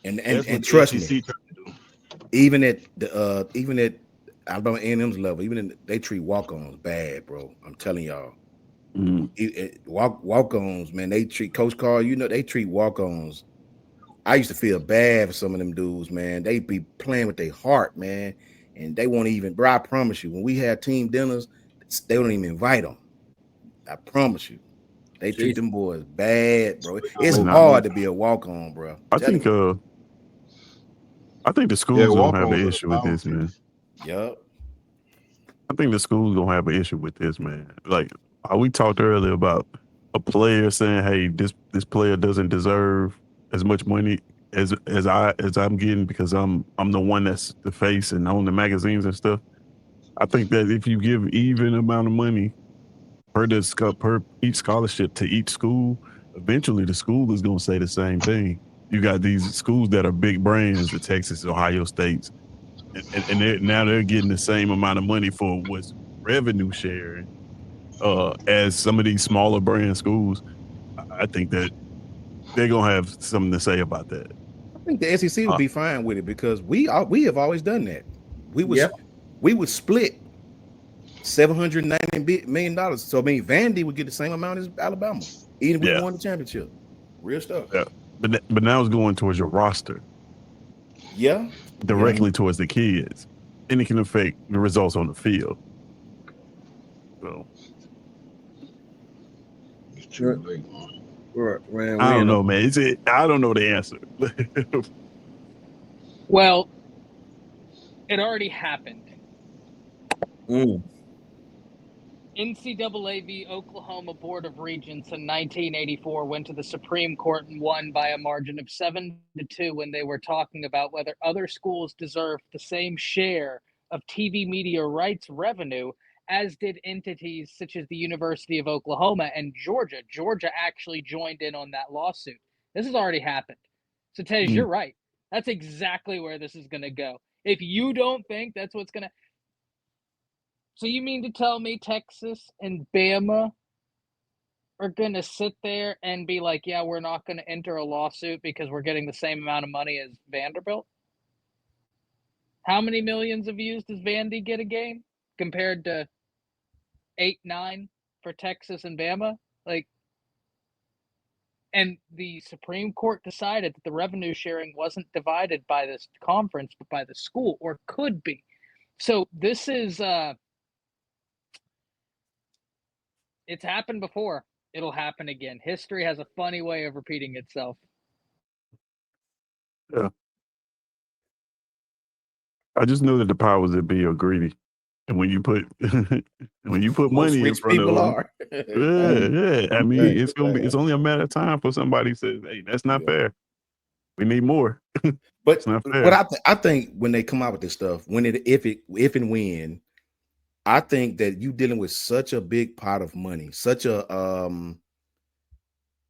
That's what And the trust me, SEC trying to do. even at Alabama A&M's level, they treat walk-ons bad, bro. I'm telling y'all. Mm. Walk-ons, man, they treat Coach Carl, they treat walk-ons. I used to feel bad for some of them dudes, man. They be playing with their heart, man, and they won't even, bro. I promise you, when we had team dinners, they don't even invite them. I promise you, they treat them boys bad, bro. It's And hard to be a walk-on, bro. I think the Yeah, schools gonna have walk-ons an are the issue with this, man. mouthpiece. Yup. I think the school's gonna have an issue with this, man. Like we talked earlier about a player saying, "Hey, this player doesn't deserve as much money as I'm getting because I'm the one that's the face and on the magazines and stuff." I think that if you give even amount of money per each scholarship to each school, eventually the school is gonna say the same thing. You got these schools that are big brands, the Texas, Ohio States, and they're getting the same amount of money for what's revenue sharing as some of these smaller brand schools. I think that they're gonna have something to say about that. I think the SEC would be fine with it because we have always done that. We would split $790 million. So I mean, Vandy would get the same amount as Alabama, even if we won the championship. Real stuff. Yeah, but now it's going towards your roster. Yeah, directly towards the kids, and it can affect the results on the field. So, Right, man. I don't know, man. I don't know the answer. Well, it already happened. NCAA v. Oklahoma Board of Regents in 1984 went to the Supreme Court and won by a margin of 7-2 when they were talking about whether other schools deserved the same share of TV media rights revenue as did entities such as the University of Oklahoma and Georgia. Georgia actually joined in on that lawsuit. This has already happened. So, Tej, you're right. That's exactly where this is going to go. If you don't think that's what's going to... So you mean to tell me Texas and Bama are going to sit there and be like, yeah, we're not going to enter a lawsuit because we're getting the same amount of money as Vanderbilt? How many millions of views does Vandy get a game compared to 8, 9 for Texas and Bama? Like, and the Supreme Court decided that the revenue sharing wasn't divided by this conference, but by the school, or could be. So this is, it's happened before. It'll happen again. History has a funny way of repeating itself. Yeah. I just know that the powers that be are greedy. And when you put money in front of them, yeah. I mean, it's only a matter of time for somebody says, "Hey, that's not fair. We need more." But I think when they come out with this stuff, if and when, I think that you dealing with such a big pot of money, such a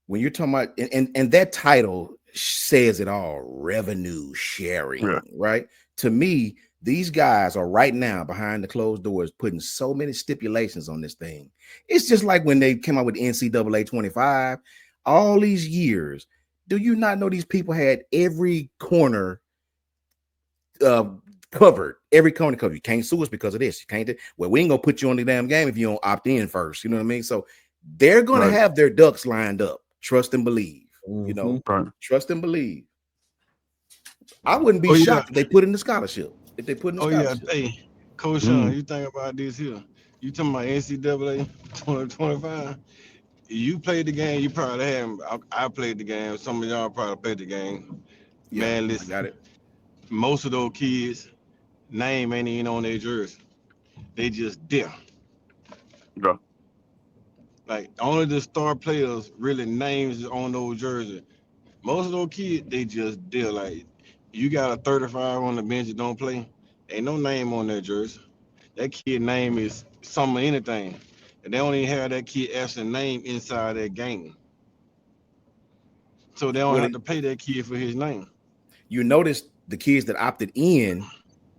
when you're talking about and that title says it all, revenue sharing, right? To me, these guys are right now behind the closed doors putting so many stipulations on this thing. It's just like when they came out with NCAA 25, all these years. Do you not know these people had every corner covered? Every corner covered. You can't sue us because of this. You can't. Well, we ain't gonna put you on the damn game if you don't opt in first. You know what I mean? So they're gonna have their ducks lined up. Trust and believe. You know, trust and believe. I wouldn't be shocked if they put in the scholarship. If they put in the scholarship. Hey, Coach Sean, you think about this here. You talking about NCAA 2025? You played the game. You probably haven't. I played the game. Some of y'all probably played the game. Yeah, man, listen. I got it. Most of those kids' name ain't even on their jersey. They just there. Yeah. Like only the star players really names on those jerseys. Most of those kids, they just there. Like you got a 35 on the bench that don't play. Ain't no name on their jersey. That kid name is some of anything. And they don't even have that kid actual name inside that game. So they don't have to pay that kid for his name. You notice the kids that opted in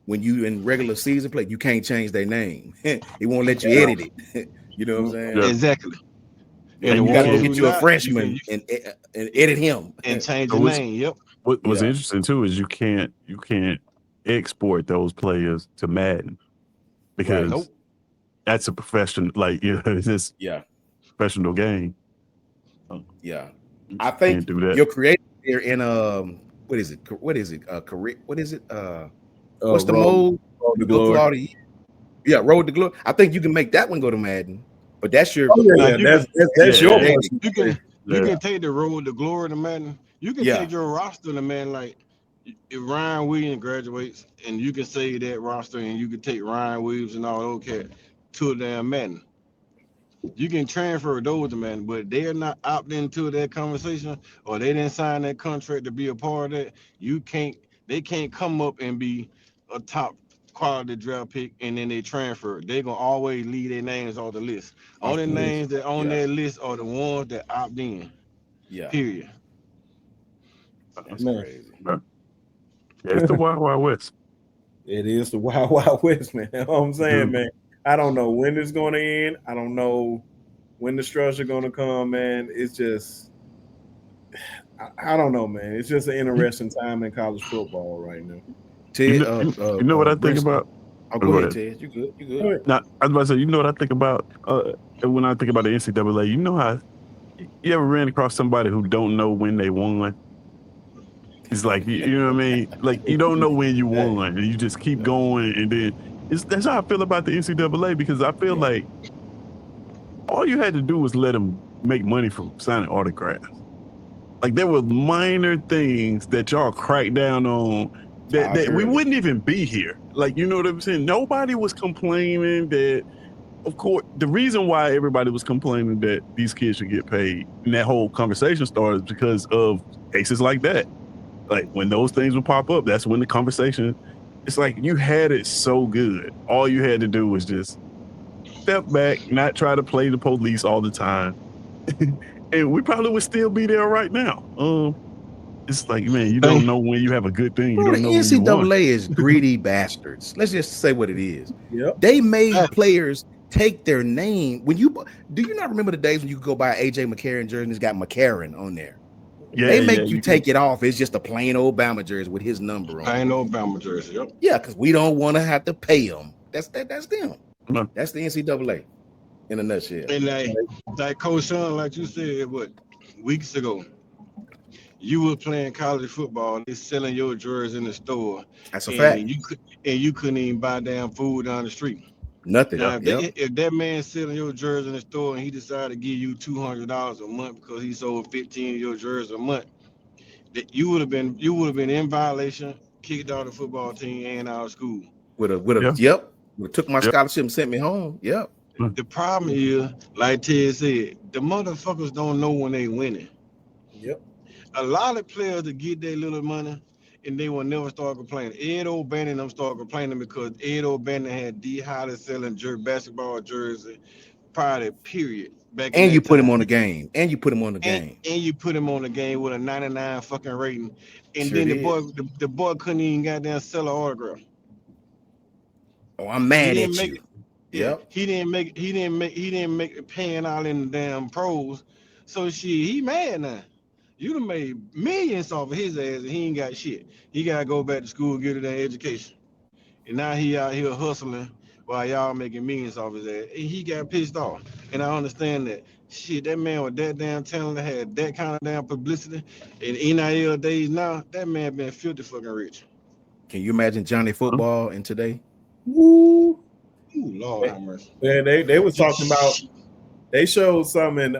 when you in regular season play, you can't change their name. It won't let you edit it. You know what I'm saying? Yeah. Exactly. And you gotta go get you a freshman and edit him and change the name. Yep. What's interesting too is you can't export those players to Madden because that's a professional, like it's this professional game. Yeah, I think you're creating there in what is it? What's the mode? Road to Glory. Yeah, Road to Glory. I think you can make that one go to Madden, but that's your that's your you can take the Road to Glory to Madden. You can take your roster to Madden, like if Ryan Williams graduates, and you can say that roster, and you can take Ryan Williams and all those cats to a damn Madden. You can transfer those to Madden, but they're not opting into that conversation, or they didn't sign that contract to be a part of that. They can't come up and be a top quality draft pick and then they transfer. They're gonna always leave their names off the list. Only names that on that list are the ones that opt in. Yeah. Period. That's crazy. Yeah, it's the Wild Wild West. It is the Wild Wild West, man. You know what I'm saying, man. I don't know when it's going to end. I don't know when the structure going to come, man. It's just, I don't know, man. It's just an interesting time in college football right now. Ted, you know what I think about? Oh, go ahead, Ted. You good? You good? Now, I was about to say, you know what I think about when I think about the NCAA? You know how you ever ran across somebody who don't know when they won? It's like, you know what I mean? Like, you don't know when you won, and you just keep going, and then that's how I feel about the NCAA, because I feel like all you had to do was let them make money from signing autographs. Like, there were minor things that y'all cracked down on that we wouldn't even be here. Like, you know what I'm saying? Nobody was complaining that, of course, the reason why everybody was complaining that these kids should get paid, and that whole conversation started because of cases like that. Like, when those things would pop up, that's when the conversation, it's like you had it so good. All you had to do was just step back, not try to play the police all the time, and we probably would still be there right now. It's like, man, you don't know when you have a good thing. You Bro, don't the know when you won. NCAA is greedy bastards. Let's just say what it is. Yep. They made players take their name. Do you not remember the days when you could go buy AJ McCarron jersey and it's got McCarron on there? Yeah, they make you take it off. It's just a plain old Bama jersey with his number on. Plain old Bama jersey. Yep. Yeah, because we don't want to have to pay him. That's them. No. That's the NCAA in a nutshell. And like Coach Sean, like you said, what weeks ago, you were playing college football and they selling your jersey in the store. That's a fact. You couldn't even buy damn food down the street. Nothing. Now, if that man selling your jersey in the store and he decided to give you $200 a month because he sold 15 of your jerseys a month, that you would have been in violation, kicked out of the football team and out of school. Would have took my scholarship and sent me home. Yep. The problem is, like Ted said, the motherfuckers don't know when they winning. Yep. A lot of players that get their little money and they will never start complaining. Ed O'Bannon them start complaining because Ed O'Bannon had the highest selling basketball jersey prior period. And you put him on the game. And you put him on the game. And you put him on the game with a 99 fucking rating. And Sure then did. the boy couldn't even goddamn sell an autograph. Oh, I'm mad at you. Yep. He didn't make paying out in the damn pros. So he mad now. You done made millions off of his ass and he ain't got shit. He gotta go back to school and get an education. And now he out here hustling while y'all making millions off his ass. And he got pissed off. And I understand that. Shit, that man with that damn talent had that kind of damn publicity. In NIL days now, that man been filthy fucking rich. Can you imagine Johnny Football in today? Woo. Ooh, Lord have mercy. Man, they was talking about. They showed some in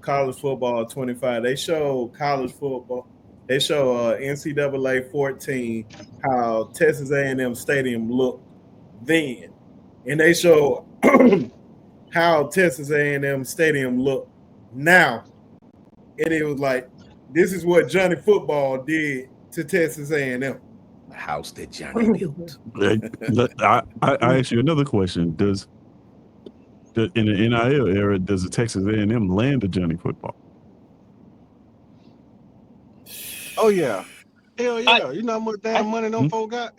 college football 25. They showed college football. They show NCAA 14 how Texas A&M Stadium looked then, and they show how Texas A&M Stadium looked now, and it was like this is what Johnny Football did to Texas A&M. The house that Johnny built. I ask you another question. In the NIL era, does the Texas A&M land a Johnny Football? Oh yeah, hell yeah! You know how much damn money them folk got.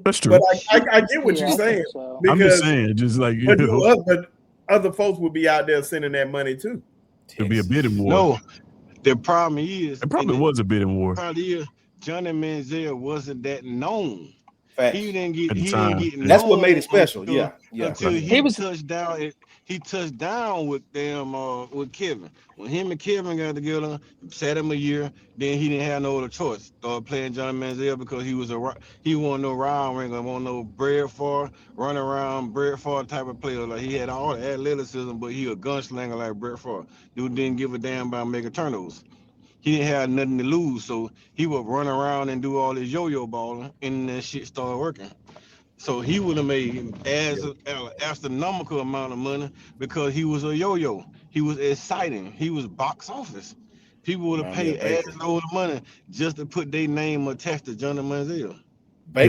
That's true. But I get what you're saying. So. I'm just saying, just like but other folks would be out there sending that money too. It'd be a bidding war. No, the problem is it probably was a bidding war. Probably is Johnny Manziel wasn't that known. Fact. He didn't get That's what made it special. Until he touched down. He touched down with with Kevin. When him and Kevin got together, sat him a year, then he didn't have no other choice. Started playing Johnny Manziel because he wasn't no round ringer, wasn't no Brad Favre, run around Brad Favre type of player. Like he had all the athleticism, but he a gunslinger like Brad Favre. Dude didn't give a damn about making turnovers. He didn't have nothing to lose, so he would run around and do all his yo-yo balling, and that shit started working. So he would have made an astronomical amount of money because he was a yo-yo. He was exciting. He was box office. People would have paid ass load of money just to put their name attached to Johnny Manziel.